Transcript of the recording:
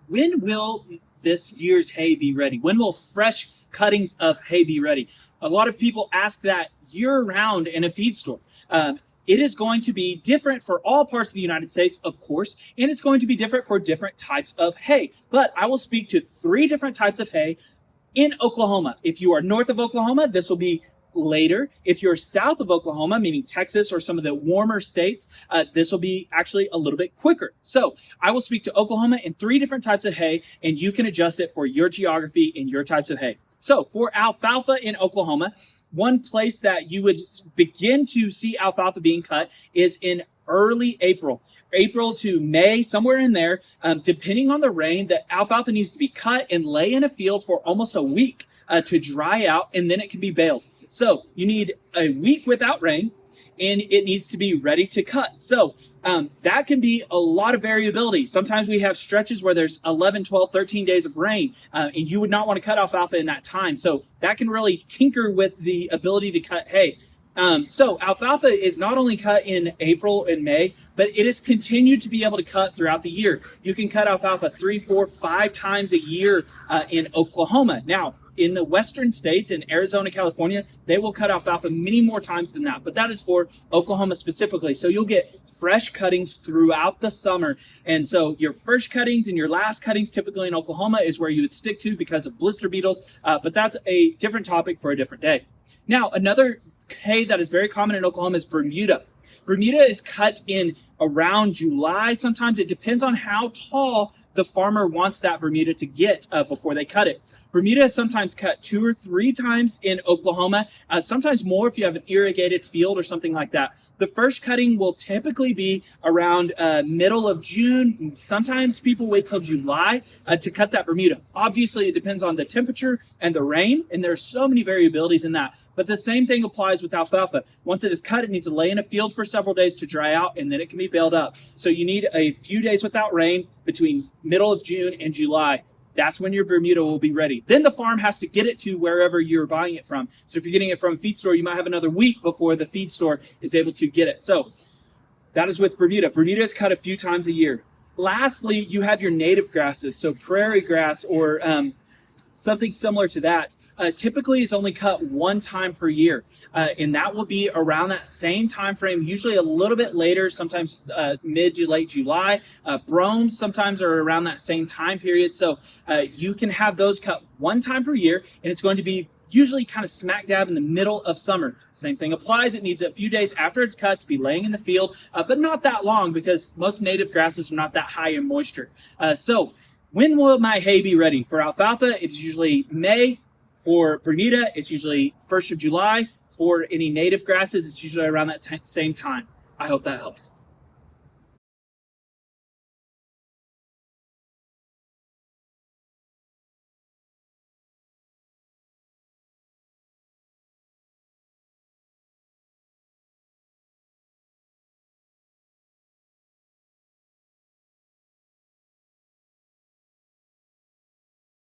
when will this year's hay be ready? When will fresh cuttings of hay be ready? A lot of people ask that year round in a feed store. It is going to be different for all parts of the United States, of course, and it's going to be different for different types of hay. But I will speak to 3 different types of hay in Oklahoma. If you are north of Oklahoma, this will be later. If you're south of Oklahoma, meaning Texas or some of the warmer states, this will be actually a little bit quicker. So I will speak to Oklahoma in 3 different types of hay, and you can adjust it for your geography and your types of hay. So for alfalfa in Oklahoma, one place that you would begin to see alfalfa being cut is in early April to May, somewhere in there. Depending on the rain, the alfalfa needs to be cut and lay in a field for almost a week to dry out, and then it can be baled. So you need a week without rain, and it needs to be ready to cut. So that can be a lot of variability. Sometimes we have stretches where there's 11, 12, 13 days of rain, and you would not want to cut alfalfa in that time. So that can really tinker with the ability to cut hay. So alfalfa is not only cut in April and May, but it is continued to be able to cut throughout the year. You can cut alfalfa 3, 4, 5 times a year in Oklahoma. Now, in the western states, in Arizona, California, they will cut alfalfa many more times than that, but that is for Oklahoma specifically. So you'll get fresh cuttings throughout the summer. And so your first cuttings and your last cuttings typically in Oklahoma is where you would stick to because of blister beetles, but that's a different topic for a different day. Now, another hay that is very common in Oklahoma is Bermuda. Bermuda is cut in around July. Sometimes it depends on how tall the farmer wants that Bermuda to get before they cut it. Bermuda is sometimes cut 2 or 3 times in Oklahoma, sometimes more if you have an irrigated field or something like that. The first cutting will typically be around middle of June. Sometimes people wait till July to cut that Bermuda. Obviously, it depends on the temperature and the rain, and there's so many variabilities in that. But the same thing applies with alfalfa. Once it is cut, it needs to lay in a field for several days to dry out, and then it can be baled up. So you need a few days without rain between middle of June and July. That's when your Bermuda will be ready. Then the farm has to get it to wherever you're buying it from. So if you're getting it from a feed store, you might have another week before the feed store is able to get it. So that is with Bermuda. Bermuda is cut a few times a year. Lastly, you have your native grasses. So prairie grass or something similar to that. Typically is only cut 1 time per year, and that will be around that same time frame, usually a little bit later, sometimes mid to late July. Bromes sometimes are around that same time period, so you can have those cut 1 time per year, and it's going to be usually kind of smack dab in the middle of summer. Same thing applies. It needs a few days after it's cut to be laying in the field, but not that long because most native grasses are not that high in moisture. So when will my hay be ready? For alfalfa, it's usually May. For Bermuda, it's usually 1st of July. For any native grasses, it's usually around that same time. I hope that helps.